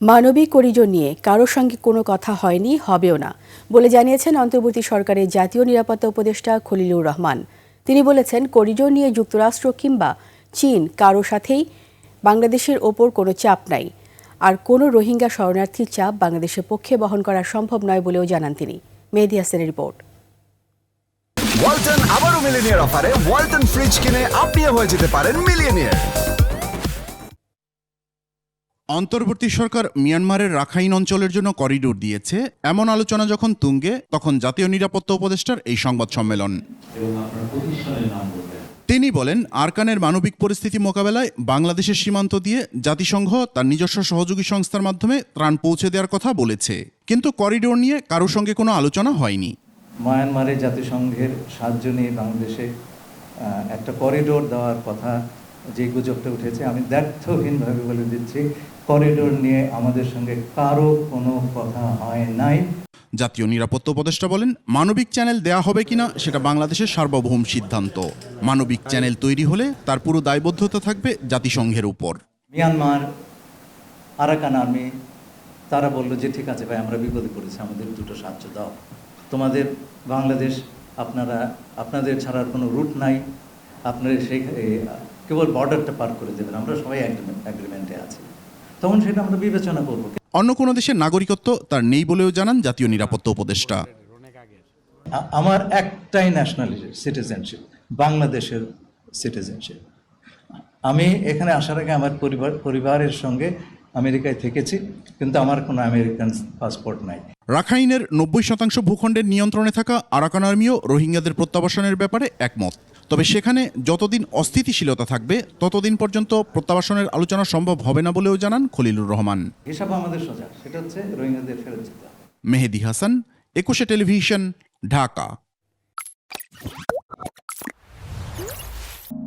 মানবিক করিডোর নিয়ে কারোর সঙ্গে কোনো কথা হয়নি, হবেও না বলে জানিয়েছেন অন্তর্বর্তী সরকারের জাতীয় নিরাপত্তা উপদেষ্টা খলিলুর রহমান। তিনি বলেছেন, করিডোর নিয়ে যুক্তরাষ্ট্র কিংবা চীন কারো সাথেই বাংলাদেশের ওপর কোনো চাপ নাই, আর কোনো রোহিঙ্গা শরণার্থীর চাপ বাংলাদেশের পক্ষে বহন করা সম্ভব নয় বলেও জানান তিনি। মেহেদী হাসানের রিপোর্ট। ওয়ালটন আবারও মিলিয়নিয়ার অফারে ওয়ালটন ফ্রিজ কিনে আপনিও হয়ে যেতে পারেন মিলিয়নিয়ার। অন্তর্বর্তী সরকার মিয়ানমারের রাখাইন অঞ্চলের জন্য করিডোর দিয়েছে, এমন আলোচনা যখন তুঙ্গে, তখন জাতীয় নিরাপত্তা উপদেষ্টার এই সংবাদ সম্মেলন। তিনি বলেন, আরাকানের মানবিক পরিস্থিতি মোকাবেলায় বাংলাদেশের সীমান্ত দিয়ে জাতিসংঘ তার নিজস্ব সহযোগী সংস্থার মাধ্যমে ত্রাণ পৌঁছে দেওয়ার কথা বলেছে, কিন্তু করিডোর নিয়ে কারোর সঙ্গে কোনো আলোচনা হয়নি। মায়ানমারে জাতিসংঘের সাহায্য নিয়ে বাংলাদেশে একটা করিডোর দেওয়ার কথা যে গুজবটা উঠেছে, আমি দ্ব্যর্থহীনভাবে বলে দিচ্ছি, করিডোর নিয়ে আমাদের সঙ্গে কারো কোনো কথা হয় নাই। জাতীয় নিরাপত্তা উপদেষ্টা বলেন, মানবিক চ্যানেল দেয়া হবে কিনা সেটা বাংলাদেশের সার্বভৌম সিদ্ধান্ত। মানবিক চ্যানেল তৈরি হলে তার পুরো দায়বদ্ধতা থাকবে জাতিসংঘের উপর। মিয়ানমার আরাকান আর্মি তারা বলল যে ঠিক আছে ভাই, আমরা বিপদে পড়েছি, আমাদের দুটো সাহায্য দাও। তোমাদের বাংলাদেশ আপনাদের ছাড়ার কোনো রুট নাই, আপনারা সেই কেবল বর্ডারটা পার করে দেবেন, আমরা সবাই অ্যাগ্রিমেন্টে আছি, তখন সেটা আমরা বিবেচনা করব। অন্য কোনো দেশের নাগরিকত্ব তার নেই বলেও জানান জাতীয় নিরাপত্তা উপদেষ্টা। আমার একটাই ন্যাশনালিটি, সিটিজেনশিপ, বাংলাদেশের সিটিজেনশিপ। আমি এখানে আসার আগে আমার পরিবারের সঙ্গে আমেরিকায় থেকেছি, কিন্তু আমার কোনো আমেরিকান পাসপোর্ট নাই। রাখাইনের 90% ভূখণ্ডের নিয়ন্ত্রণে থাকা আরাকান আর্মিও রোহিঙ্গাদের প্রত্যাবাসনের ব্যাপারে একমত। তবে সেখানে যতদিন অস্থিতিশীলতা থাকবে ততদিন পর্যন্ত প্রত্যাবাসনের আলোচনা সম্ভব হবে না বলেও জানান খলিলুর রহমান। হিসাব আমাদের সোজা, সেটা হচ্ছে রোহিঙ্গাদের ফেরত যেতে হবে। মেহেদী হাসান, 21 টেলিভিশন, ঢাকা।